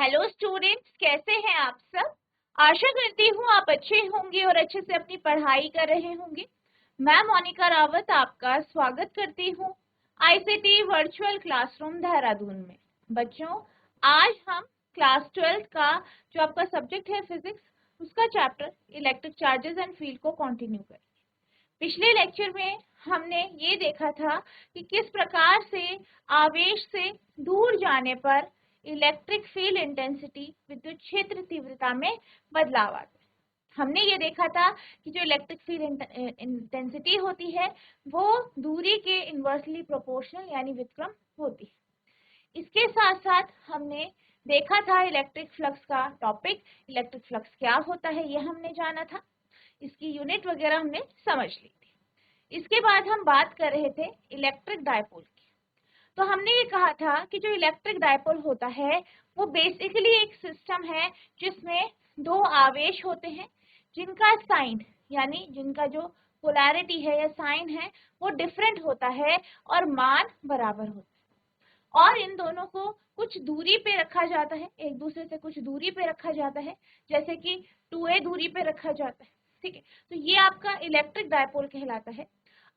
Hello students, कैसे हैं आप सब। आशा करती हूँ आप अच्छे होंगे और अच्छे से अपनी पढ़ाई कर रहे होंगे। मैं मोनिका रावत आपका स्वागत करती हूँ आईसीटी वर्चुअल क्लासरूम देहरादून में। बच्चों, आज हम क्लास 12 का जो आपका सब्जेक्ट है फिजिक्स, उसका chapter electric charges and field को कंटिन्यू करें। पिछले लेक्चर में हमने ये देखा था कि किस प्रकार से आवेश से दूर जाने पर इलेक्ट्रिक फील्ड इंटेंसिटी विद्युत क्षेत्र तीव्रता में बदलाव आता है। हमने ये देखा था कि जो इलेक्ट्रिक फील्ड इंटेंसिटी होती है वो दूरी के इन्वर्सली प्रोपोर्शनल यानी व्युत्क्रम होती है। इसके साथ साथ हमने देखा था इलेक्ट्रिक फ्लक्स का टॉपिक, इलेक्ट्रिक फ्लक्स क्या होता है ये हमने जाना था, इसकी यूनिट वगैरह हमने समझ ली थी। इसके बाद हम बात कर रहे थे इलेक्ट्रिक डायपोल की। तो हमने ये कहा था कि जो इलेक्ट्रिक डायपोल होता है वो बेसिकली एक सिस्टम है जिसमें दो आवेश होते हैं जिनका साइन यानी जिनका जो पोलैरिटी है या साइन है वो डिफरेंट होता है और मान बराबर होता है, और इन दोनों को कुछ दूरी पे रखा जाता है, एक दूसरे से कुछ दूरी पे रखा जाता है, जैसे कि 2a दूरी पे रखा जाता है। ठीक है, तो ये आपका इलेक्ट्रिक डायपोल कहलाता है।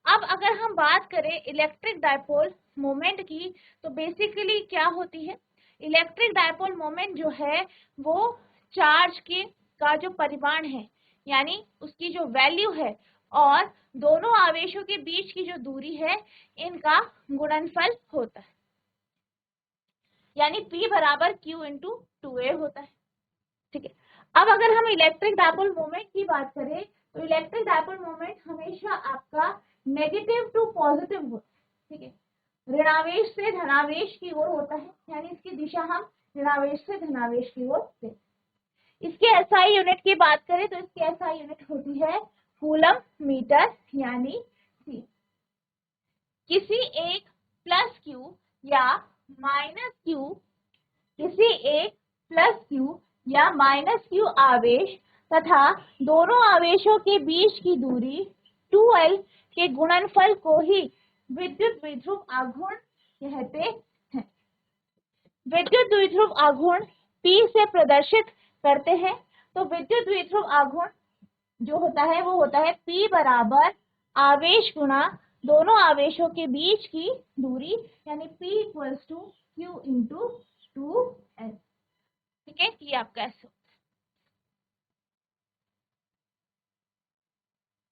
अब अगर हम बात करें इलेक्ट्रिक डायपोल मोमेंट की, तो बेसिकली क्या होती है, इलेक्ट्रिक डायपोल मोमेंट जो है वो चार्ज के का जो परिमाण है यानी उसकी जो वैल्यू है और दोनों आवेशों के बीच की जो दूरी है इनका गुणनफल होता है, यानी P बराबर Q इंटू 2a होता है। ठीक है, अब अगर हम इलेक्ट्रिक डायपोल मोमेंट की बात करें तो इलेक्ट्रिक डायपोल मोमेंट हमेशा आपका नेगेटिव टू पॉजिटिव होता है। ठीक है, ऋणावेश से धनावेश की ओर होता है, यानी इसकी दिशा हम ऋणावेश से धनावेश की ओर देते हैं। इसके एसआई यूनिट की बात करें तो इसकी एसआई यूनिट होती है कूलम मीटर यानी C। किसी एक प्लस Q या माइनस Q, किसी एक प्लस Q या माइनस Q आवेश तथा दोनों आवेशों के बीच की दूरी 2L के गुणनफल को ही विद्युत द्विध्रुव आघूर्ण कहते हैं। विद्युत द्विध्रुव आघूर्ण P से प्रदर्शित करते हैं, तो विद्युत द्विध्रुव आघूर्ण जो होता है वो होता है P बराबर आवेश गुणा दोनों आवेशों के बीच की दूरी, यानी P equals to Q into 2L। ठीक है, ये आपका ऐसे।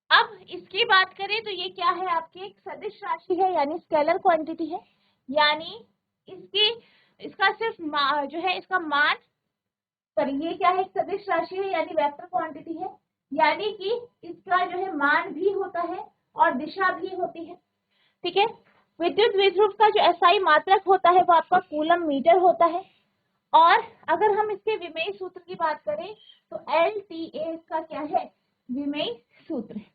अब इसकी बात करें तो ये क्या है, आपकी एक सदिश राशि है यानी स्केलर क्वांटिटी है, यानी इसका सिर्फ जो है इसका मान, पर ये क्या है, एक सदिश राशि है यानी वेक्टर क्वांटिटी है, यानी कि इसका जो है मान भी होता है और दिशा भी होती है। ठीक है, विद्युत द्विध्रुव का जो एसआई मात्रक होता है वो आपका कूलम मीटर होता है, और अगर हम इसके विमेय सूत्र की बात करें तो LTA इसका क्या है, विमेय सूत्र है।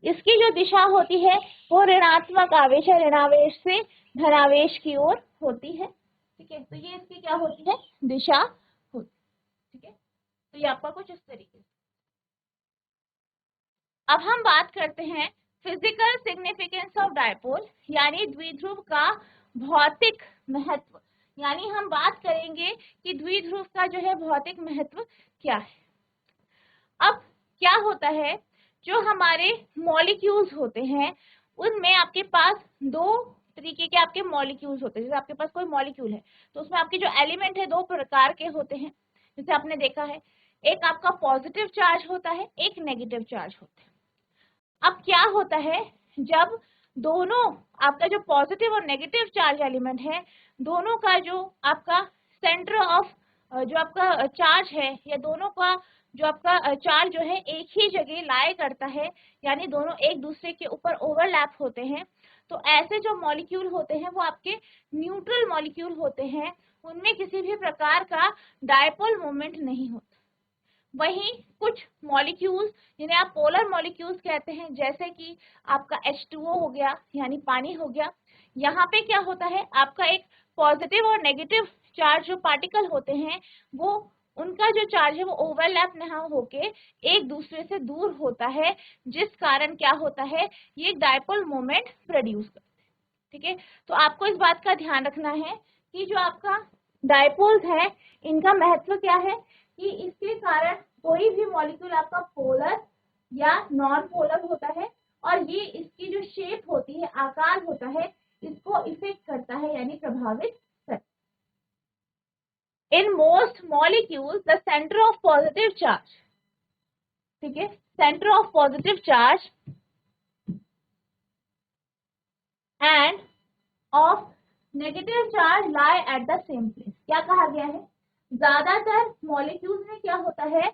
इसकी जो दिशा होती है वो ऋणात्मक आवेश है, ऋणावेश से धनावेश की ओर होती है। ठीक है, तो ये इसकी क्या होती है, दिशा होती है। ठीक है, तो ये आपका कुछ इस तरीके से। अब हम बात करते हैं फिजिकल सिग्निफिकेंस ऑफ डायपोल यानी द्विध्रुव का भौतिक महत्व, यानी हम बात करेंगे कि द्विध्रुव का जो है भौतिक महत्व क्या है। अब क्या होता है, जो हमारे मॉलिक्यूल्स होते हैं उनमें आपके पास दो तरीके के आपके मॉलिक्यूल्स होते हैं। जैसे आपके पास कोई मॉलिक्यूल है तो उसमें आपके जो एलिमेंट है दो प्रकार के होते हैं, जैसे आपने देखा है, एक आपका पॉजिटिव चार्ज होता है, एक नेगेटिव चार्ज होता है। अब क्या होता है, जब दोनों आपका जो पॉजिटिव और नेगेटिव चार्ज एलिमेंट है दोनों का जो आपका सेंटर ऑफ जो आपका चार्ज है या दोनों का जो आपका चार्ज जो है एक ही जगह लाया करता है, यानी दोनों एक दूसरे के ऊपर ओवरलैप होते हैं, तो ऐसे जो मॉलिक्यूल होते हैं वो आपके न्यूट्रल मॉलिक्यूल होते हैं, उनमें किसी भी प्रकार का डायपोल मोमेंट नहीं होता। वहीं कुछ मॉलिक्यूल्स जिन्हें आप पोलर मॉलिक्यूल्स कहते हैं, जैसे कि आपका H2O हो गया यानी पानी हो गया, यहाँ पे क्या होता है, आपका एक पॉजिटिव और नेगेटिव चार्ज जो पार्टिकल होते हैं वो उनका जो चार्ज है वो ओवरलैप ना होके एक दूसरे से दूर होता है, जिस कारण क्या होता है, ये डायपोल मोमेंट प्रोड्यूस करते हैं। ठीक है, तो आपको इस बात का ध्यान रखना है कि जो आपका डायपोल्स हैं, इनका महत्व क्या है कि इसके कारण कोई भी मॉलिक्यूल आपका पोलर या नॉन पोलर होता है और ये इसकी जो शेप होती है, आकार होता है, इसको इफेक्ट करता है यानी प्रभावित करता है। In most molecules the centre of positive charge, ठीक है, centre of positive charge and of negative charge lie at the same place. क्या कहा गया है, ज्यादातर मॉलिक्यूल्स में क्या होता है,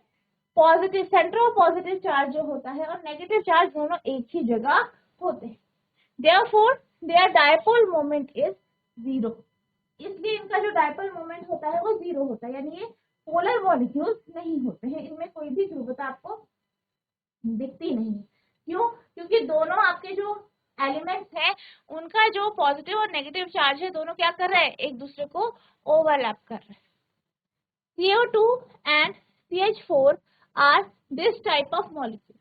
positive centre of positive charge जो होता है और नेगेटिव चार्ज दोनों एक ही जगह होते हैं। Therefore there dipole moment is zero, इसलिए इनका जो डायपोल मोमेंट होता है वो जीरो होता है, यानी ये पोलर मॉलिक्यूल्स नहीं होते हैं, इनमें कोई भी ध्रुवता आपको दिखती नहीं। क्यों, क्योंकि दोनों आपके जो एलिमेंट्स हैं उनका जो पॉजिटिव और नेगेटिव चार्ज है दोनों क्या कर रहे हैं, एक दूसरे को ओवरलैप कर रहे हैं। CO2 and CH4 are this type of molecule।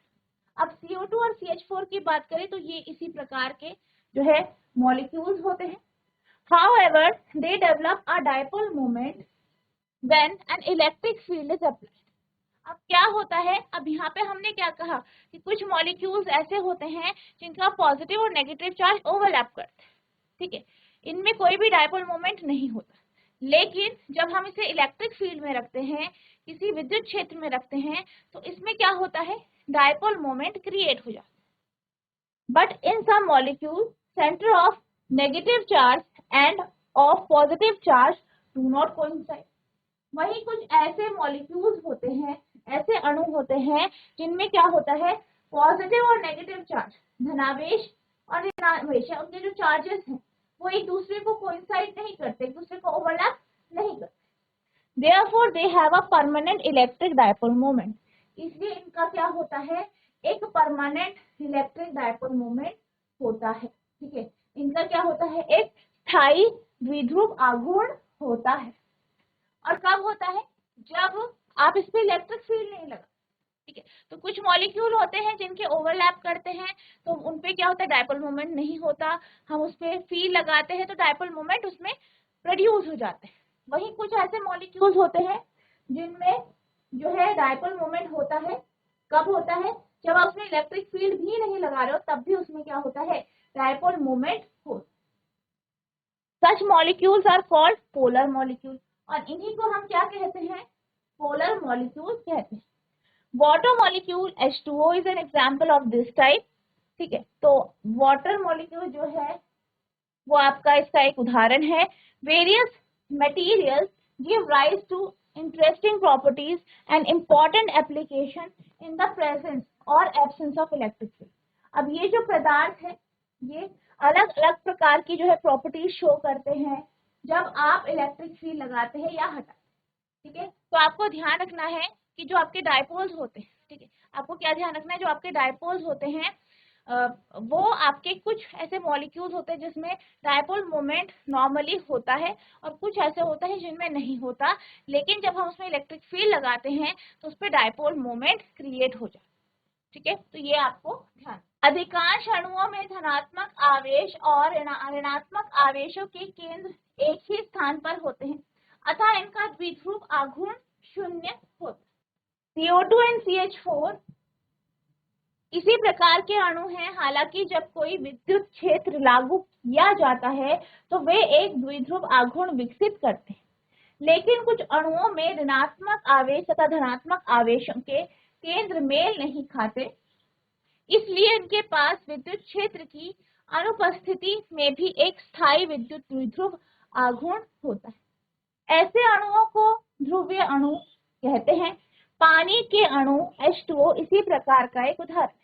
अब CO2 और CH4 की बात करें तो ये इसी प्रकार के जो है मॉलिक्यूल्स होते हैं। However, they develop a dipole moment when an electric field is applied। अब क्या होता है, अब यहाँ पे हमने क्या कहा कि कुछ मॉलिक्यूल्स ऐसे होते हैं जिनका पॉजिटिव और नेगेटिव चार्ज ओवरलैप करते हैं, ठीक है, इनमें कोई भी डायपोल मोमेंट नहीं होता। लेकिन जब हम इसे इलेक्ट्रिक फील्ड में रखते हैं, किसी विद्युत क्षेत्र में रखते हैं, तो इसमें क्या होता है, डायपोल मोमेंट क्रिएट हो जाता है। But in some molecule centre of negative charge and of positive charge do not coincide. वही कुछ ऐसे मॉलिक्यूल्स होते हैं, ऐसे अणु होते हैं जिनमें क्या होता है, पॉजिटिव और नेगेटिव चार्ज, धनावेश और ऋणावेश, उनके जो चार्जेस हैं वो एक दूसरे को कोइंसाइड नहीं करते, एक दूसरे को ओवरलैप नहीं करते। Therefore they have a permanent electric dipole moment, इसलिए इनका क्या होता है, एक परमानेंट इलेक्ट्रिक डायपोल मोमेंट होता है, ठीक है, इनका क्या होता है, एक स्थायी द्विध्रुव आघूर्ण होता है। और कब होता है, जब आप इस पे इलेक्ट्रिक फील्ड नहीं लगा, ठीक है। तो कुछ मॉलिक्यूल होते हैं जिनके ओवरलैप करते हैं तो उनपे क्या होता है, डायपोल मोमेंट नहीं होता, हम उस पे फील्ड लगाते हैं तो डायपोल मोमेंट उसमें प्रोड्यूस हो जाते हैं। वही कुछ ऐसे मॉलिक्यूल्स होते हैं जिनमें जो है डायपोल मोमेंट होता है, कब होता है, जब आप उसमें इलेक्ट्रिक फील्ड भी नहीं लगा रहे हो तब भी उसमें क्या होता है, डायपोल मोमेंट होता है। Such molecules are called polar molecule, और इन्हीं को हम क्या कहते हैं, पोलर मॉलिक्यूल कहते हैं। Water molecule H2O is an example of this type, ठीक है। तो वाटर मॉलिक्यूल जो है वो आपका इसका एक उदाहरण है। Various materials give rise to interesting properties and important application in the presence और एब्सेंस ऑफ इलेक्ट्रिक फील्ड। अब ये जो पदार्थ है ये अलग अलग प्रकार की जो है प्रॉपर्टीज शो करते हैं जब आप इलेक्ट्रिक फील्ड लगाते हैं या हटाते हैं, ठीक है। तो आपको ध्यान रखना है कि जो आपके डायपोल्स होते हैं, ठीक है, आपको क्या ध्यान रखना है, जो आपके डायपोल्स होते हैं वो आपके कुछ ऐसे मॉलिक्यूल्स होते हैं जिसमें डायपोल मोमेंट नॉर्मली होता है और कुछ ऐसे होता है जिनमें नहीं होता, लेकिन जब हम उसमें इलेक्ट्रिक फील्ड लगाते हैं तो उस पर डायपोल मोमेंट क्रिएट हो जाता है, ठीक है। तो ये आपको ध्यान, अधिकांश अणुओं में धनात्मक आवेश और ऋणात्मक आवेशों के केंद्र एक ही स्थान पर होते हैं, अतः इनका द्विध्रुव आघूर्ण शून्य होता है। CO2 एंड CH4 इसी प्रकार के अणु हैं, हालांकि जब कोई विद्युत क्षेत्र लागू किया जाता है तो वे एक द्विध्रुव आघूर्ण विकसित करते हैं, लेकिन कुछ अणुओं में ऋणात्मक आवेश तथा धनात्मक आवेशों के केंद्र मेल नहीं खाते, इसलिए इनके पास विद्युत क्षेत्र की अनुपस्थिति में भी एक स्थायी विद्युत द्विध्रुव आघूर्ण होता है। ऐसे अणुओं को ध्रुवीय अणु कहते हैं। पानी के अणु H2O इसी प्रकार का एक उदाहरण है।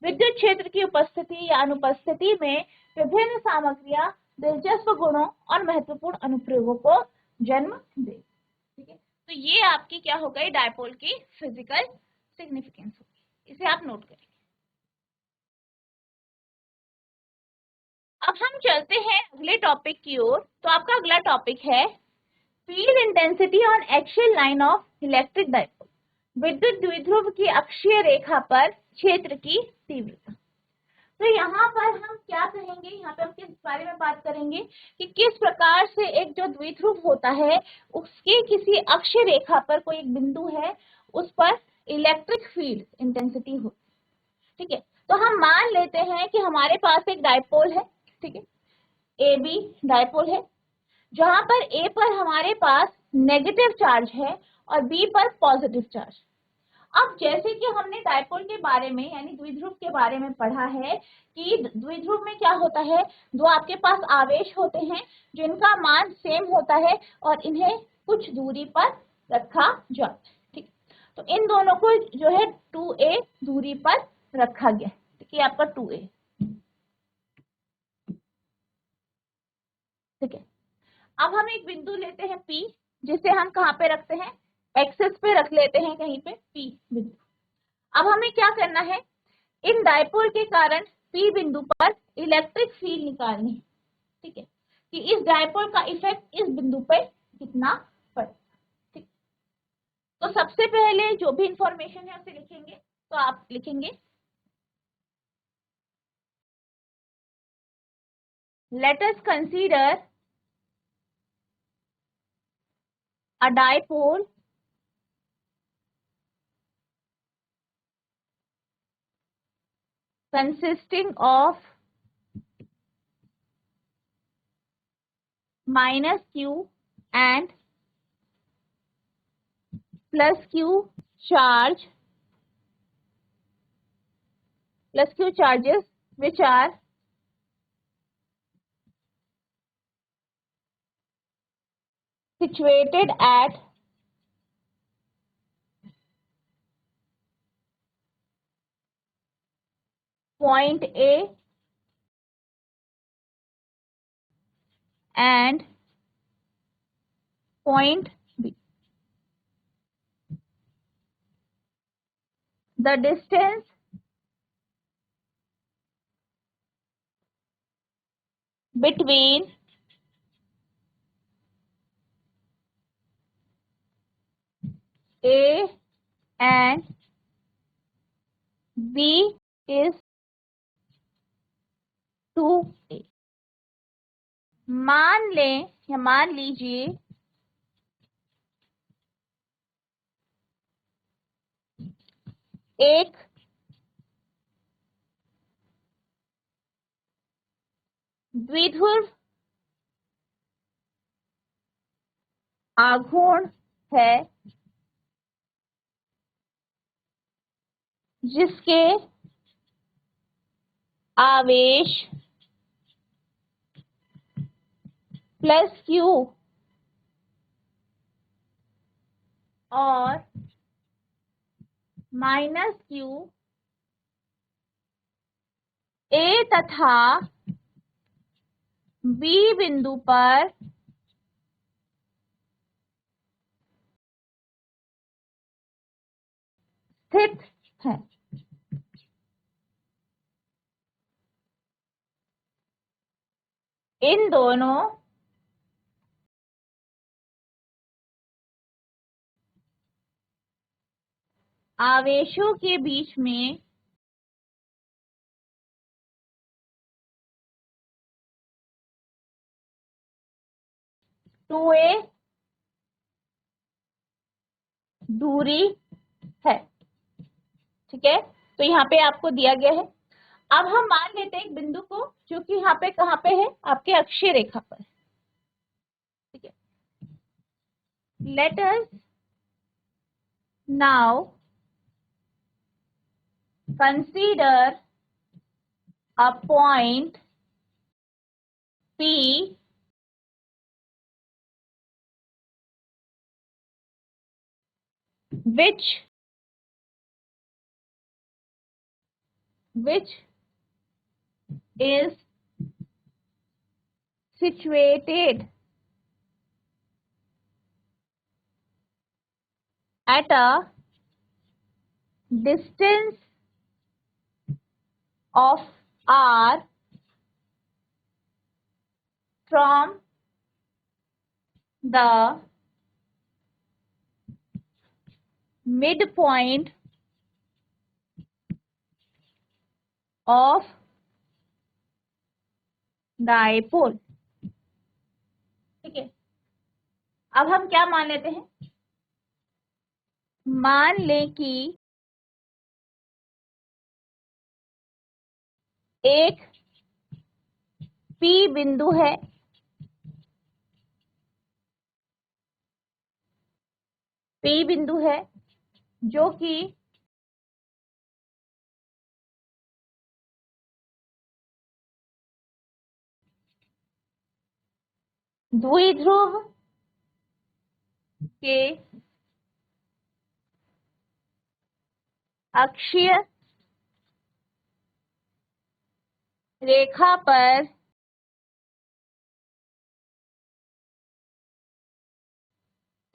विद्युत क्षेत्र की उपस्थिति या अनुपस्थिति में विभिन्न सामग्रियां दिलचस्प गुणों और महत्वपूर्ण अनुप्रयोगों को जन्म दे, ठीक है। तो ये आपकी क्या हो गई, डायपोल की फिजिकल सिग्निफिकेंस होगी, इसे आप नोट करेंगे। अब हम चलते हैं अगले टॉपिक की ओर। तो आपका अगला टॉपिक है field intensity on axial line of electric dipole, विद्युत द्विध्रुव की अक्षीय रेखा पर क्षेत्र की तीव्रता। तो यहाँ पर हम क्या कहेंगे, यहाँ पे हम किस बारे में बात करेंगे कि किस प्रकार से एक जो द्विध्रुव होता है उसके किसी अक्षीय रेखा पर कोई एक बिंदु है उस पर इलेक्ट्रिक फील्ड इंटेंसिटी हो। ठीक है, तो हम मान लेते हैं कि हमारे पास एक डायपोल है, ठीक है, ए बी डायपोल है, जहां पर ए पर हमारे पास नेगेटिव चार्ज है और बी पर पॉजिटिव चार्ज। अब जैसे कि हमने डायपोल के बारे में यानी द्विध्रुव के बारे में पढ़ा है कि द्विध्रुव में क्या होता है, दो आपके पास आवेश होते हैं जिनका मान सेम होता है और इन्हें कुछ दूरी पर रखा जाता है। ठीक, तो इन दोनों को जो है 2a दूरी पर रखा गया। ठीक है, आपका 2a। ठीक है, अब हम एक बिंदु लेते हैं P, जिसे हम कहाँ पे रखते हैं, एक्सिस पे रख लेते हैं कहीं पे P बिंदु। अब हमें क्या करना है, इन डायपोल के कारण P बिंदु पर इलेक्ट्रिक फील्ड निकालनी है। ठीक है, कि इस डायपोल का इफेक्ट इस बिंदु पे कितना पड़ेगा। ठीक, तो सबसे पहले जो भी इंफॉर्मेशन है उसे लिखेंगे, तो आप लिखेंगे let us consider a dipole consisting of minus q and plus q charge, plus q charges which are situated at point A and point B. The distance between A and B is 2a। मान लें या मान लीजिए एक द्विध्रुव आघूर्ण है जिसके आवेश प्लस q और माइनस q A तथा B बिंदु पर स्थित है। इन दोनों आवेशों के बीच में टू ए दूरी है। ठीक है, तो यहाँ पे आपको दिया गया है। अब हम मान लेते हैं एक बिंदु को जो कि यहाँ पे कहाँ पे है, आपके अक्षीय रेखा पर। ठीक है, let us now consider a point P which is situated at a distance of r from the midpoint of dipole. ठीक है, अब हम क्या मान लेते हैं, मान लें कि एक पी बिंदु है, पी बिंदु है जो कि द्विध्रुव के अक्षीय रेखा पर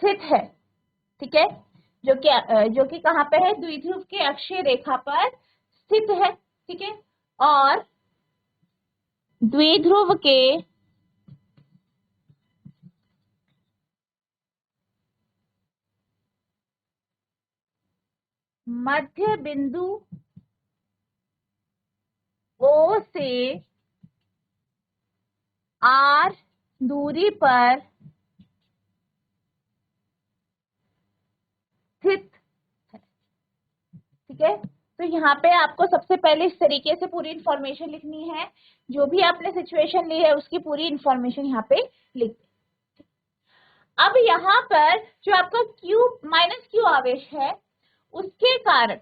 स्थित है। ठीक है, जो कि कहाँ पे है, द्विध्रुव के अक्षीय रेखा पर स्थित है। ठीक है, और द्विध्रुव के मध्य बिंदु ओ से आर दूरी पर स्थित है। ठीक है, तो यहाँ पे आपको सबसे पहले इस तरीके से पूरी इंफॉर्मेशन लिखनी है, जो भी आपने सिचुएशन ली है उसकी पूरी इंफॉर्मेशन यहाँ पे लिख। अब यहाँ पर जो आपका Q माइनस Q आवेश है उसके कारण,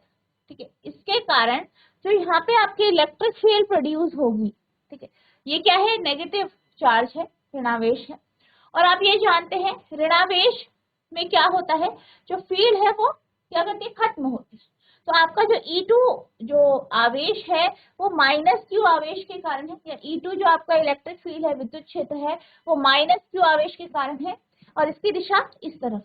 ठीक है, इसके कारण जो यहाँ पे आपके इलेक्ट्रिक फील्ड प्रोड्यूस होगी, ठीक है, ये क्या है, नेगेटिव चार्ज है, ऋणावेश है। और आप ये जानते हैं ऋणावेश में क्या होता है, जो फील्ड है वो क्या करती है, खत्म होती है। तो आपका जो E2 जो आवेश है वो माइनस Q आवेश के कारण है, या E2 जो आपका इलेक्ट्रिक फील्ड है, विद्युत क्षेत्र है, वो माइनस Q आवेश के कारण है, और इसकी दिशा इस तरफ।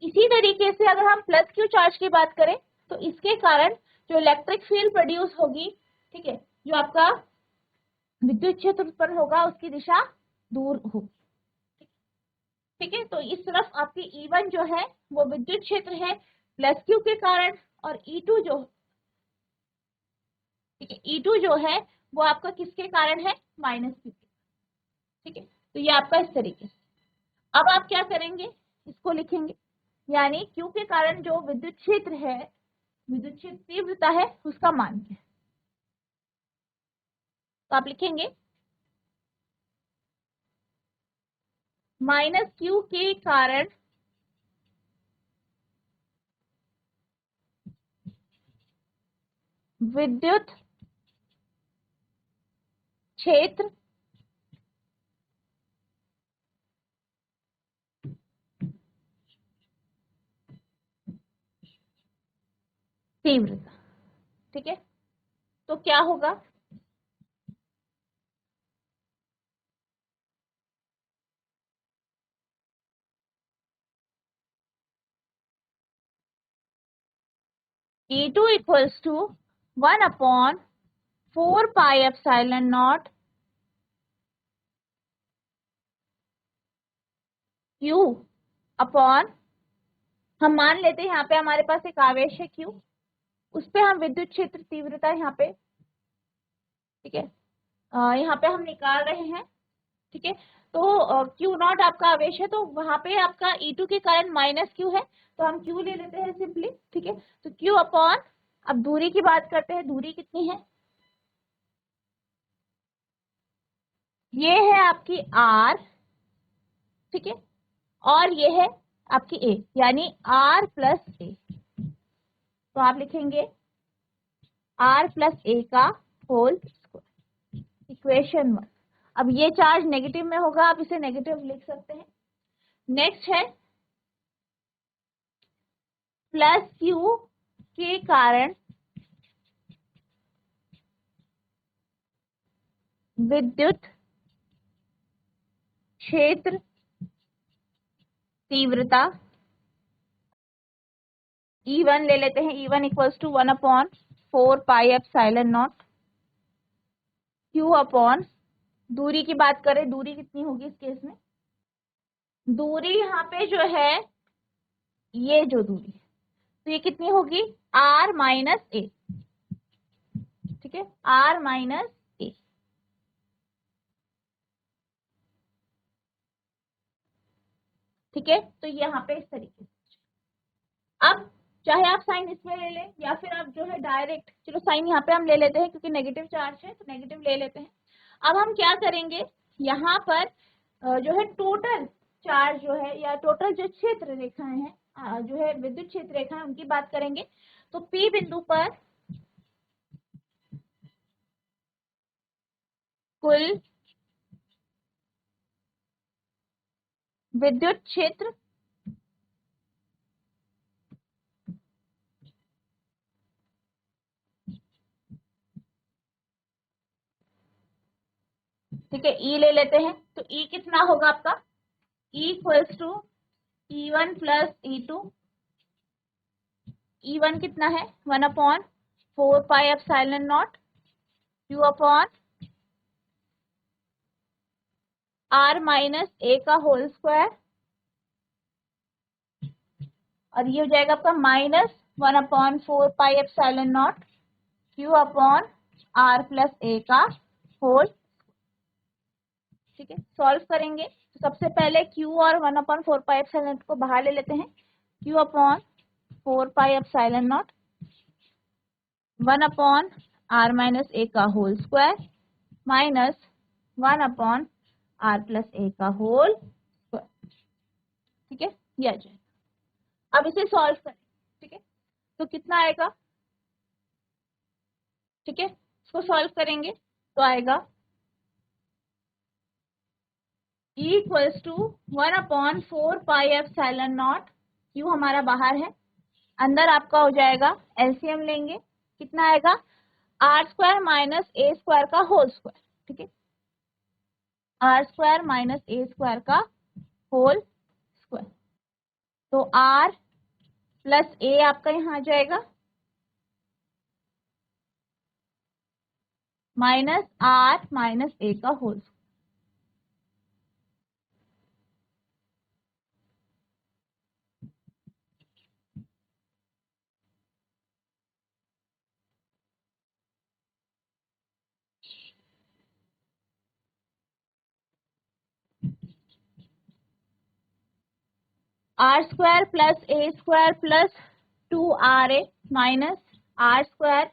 इसी तरीके से अगर हम प्लस Q चार्ज की बात करें तो इसके कारण जो इलेक्ट्रिक फील्ड प्रोड्यूस होगी, ठीक है, जो आपका विद्युत क्षेत्र उत्पन्न होगा उसकी दिशा दूर होगी। ठीक है, तो इस तरफ आपकी E1 जो है वो विद्युत क्षेत्र है प्लस Q के कारण, और E2 जो, ठीक है, E2 जो है वो आपका किसके कारण है, माइनस Q। ठीक है, तो ये आपका इस तरीके से। अब आप क्या करेंगे, इसको लिखेंगे, यानी Q के कारण जो विद्युत क्षेत्र है, विद्युत क्षेत्र तीव्रता है, उसका मान क्या है। तो आप लिखेंगे माइनस Q के कारण विद्युत क्षेत्र तीव्रता। ठीक है, तो क्या होगा, E2 equals to 1/4 pi epsilon naught Q upon, हम मान लेते हैं यहाँ पे हमारे पास एक आवेश है Q, उस पे हम विद्युत क्षेत्र तीव्रता यहाँ पे, ठीक है, यहाँ पे हम निकाल रहे हैं। ठीक है, तो Q0 आपका आवेश है, तो वहां पे आपका E2 के कारण माइनस Q है, तो हम Q ले लेते हैं सिंपली। ठीक है, तो Q अपॉन, अब दूरी की बात करते हैं, दूरी कितनी है, ये है आपकी R, ठीक है, और ये है आपकी A, यानी R प्लस A। तो आप लिखेंगे R प्लस A का होल स्क्वायर, इक्वेशन 1। अब ये चार्ज नेगेटिव में होगा, आप इसे नेगेटिव लिख सकते हैं। नेक्स्ट है प्लस Q के कारण विद्युत क्षेत्र तीव्रता, E1 ले लेते हैं, E1 equals to 1/4 pi epsilon naught Q upon, दूरी की बात करें, दूरी कितनी होगी इस केस में, दूरी यहाँ पे जो है, ये जो दूरी, तो ये कितनी होगी, R माइनस A। ठीक है, R माइनस A। ठीक है, तो यहाँ पे इस तरीके से। अब चाहे आप साइन इसमें ले लें या फिर आप जो है डायरेक्ट, चलो साइन यहाँ पे हम ले लेते हैं क्योंकि नेगेटिव चार्ज है तो नेगेटिव ले लेते हैं। अब हम क्या करेंगे, यहाँ पर जो है टोटल चार्ज जो है या टोटल जो क्षेत्र रेखाएं हैं जो है विद्युत क्षेत्र रेखाएं उनकी बात करेंगे। तो P बिंदु पर कुल विद्युत क्षेत्र ठीक है, E ले लेते हैं। तो E कितना होगा आपका, E equals to E1 plus E2। E1 कितना है 1/4 pi epsilon naught Q upon R minus A का होल स्क्वायर, और ये हो जाएगा आपका -1/4 pi epsilon naught Q upon R plus A का होल। ठीक है, सॉल्व करेंगे तो सबसे पहले Q और 1/4 पाई एप्सिलॉन नॉट को बाहर ले लेते हैं। Q upon 4 pi epsilon naught 1/R minus A का whole square minus 1/R plus A का होल स्क्वायर। ठीक है, ये आ जाएगा। अब इसे सॉल्व करें। ठीक है, तो कितना आएगा, ठीक है, इसको सॉल्व करेंगे तो आएगा E equals to 1/4 pi epsilon naught, Q हमारा बाहर है, अंदर आपका हो जाएगा एलसीएम लेंगे, कितना आएगा R square minus A square का होल स्क्वायर। ठीक है, R square minus A square का होल स्क्वायर, तो R प्लस A आपका यहाँ आ जाएगा माइनस R माइनस A का whole square. R square plus A square plus 2RA minus R square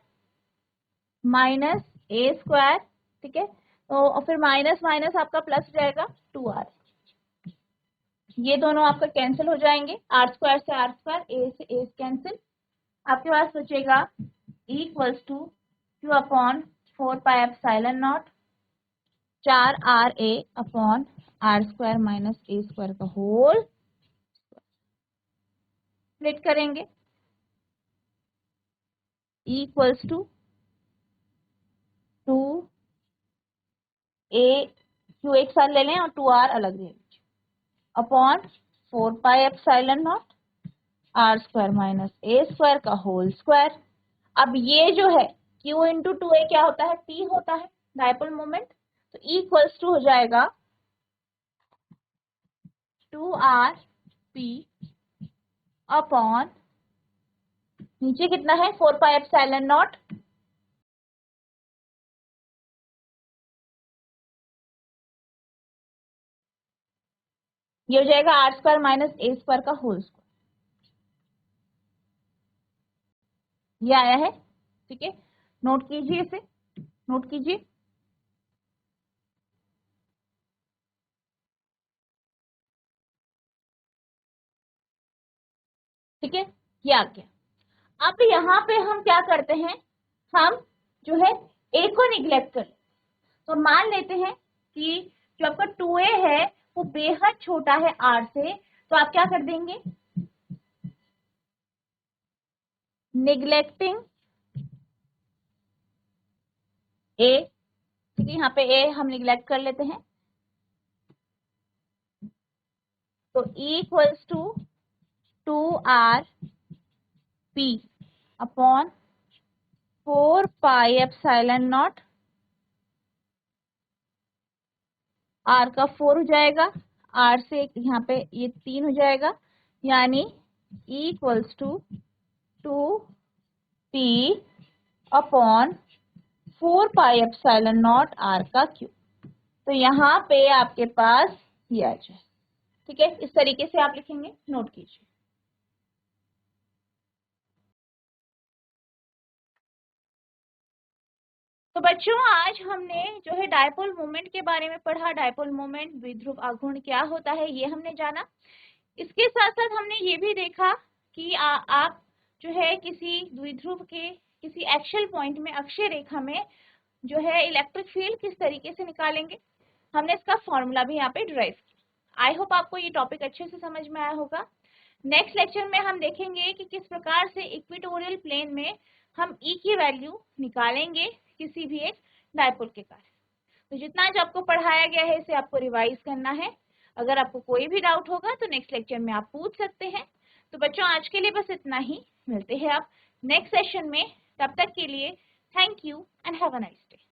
minus A square. ठीक है, तो और फिर माइनस माइनस आपका प्लस हो जाएगा 2R, ये दोनों आपका कैंसिल हो जाएंगे, R स्क्वायर से R स्क्वायर, A से A कैंसिल, आपके पास बचेगा E equals to Q upon 4 pi epsilon naught 4RA upon R square minus A square का होल। स्प्लिट करेंगे, E equals to 2A, Q एक साथ ले लें और 2R अलग ले लीजिए, upon 4 pi epsilon naught R square minus A square का होल स्क्वायर। अब ये जो है Q इंटू 2A क्या होता है, T होता है, डायपोल मोमेंट, तो E इक्वल्स टू हो जाएगा 2RP अपॉन नीचे कितना है 4 पाई एप्सिलॉन नॉट, ये हो जाएगा R square minus A square का होल स्क्वायर, ये आया है। ठीक है, नोट कीजिए, इसे नोट कीजिए। ठीक है, ये आ गया। अब यहाँ पे हम क्या करते हैं, हम जो है A को निग्लेक्ट कर, तो मान लेते हैं कि जो आपका 2A है वो बेहद छोटा है R से, तो आप क्या कर देंगे, निग्लेक्टिंग A। ठीक है, यहाँ पे A हम निग्लेक्ट कर लेते हैं, तो E equals to 2RP upon 4 pi epsilon naught, R का 4 हो जाएगा, R से यहाँ पे ये 3 हो जाएगा, यानी E equals to 2P upon 4 pi epsilon naught R का क्यूब। तो यहाँ पे आपके पास ये आ जाए। ठीक है, इस तरीके से आप लिखेंगे, नोट कीजिए। तो बच्चों आज हमने जो है डायपोल मोमेंट के बारे में पढ़ा। डायपोल मोमेंट, द्विध्रुव आघूर्ण क्या होता है ये हमने जाना। इसके साथ साथ हमने ये भी देखा कि आप जो है किसी द्विध्रुव के किसी एक्सियल पॉइंट में, अक्षीय रेखा में जो है इलेक्ट्रिक फील्ड किस तरीके से निकालेंगे। हमने इसका फॉर्मूला भी यहाँ पे ड्राइव किया। आई होप आपको ये टॉपिक अच्छे से समझ में आया होगा। नेक्स्ट लेक्चर में हम देखेंगे कि किस प्रकार से इक्वेटोरियल प्लेन में हम ई की वैल्यू निकालेंगे किसी भी एक डायपोल के कारण। तो जितना आज आपको पढ़ाया गया है इसे आपको रिवाइज करना है। अगर आपको कोई भी डाउट होगा तो नेक्स्ट लेक्चर में आप पूछ सकते हैं। तो बच्चों आज के लिए बस इतना ही, मिलते हैं आप नेक्स्ट सेशन में। तब तक के लिए thank you and have a nice day.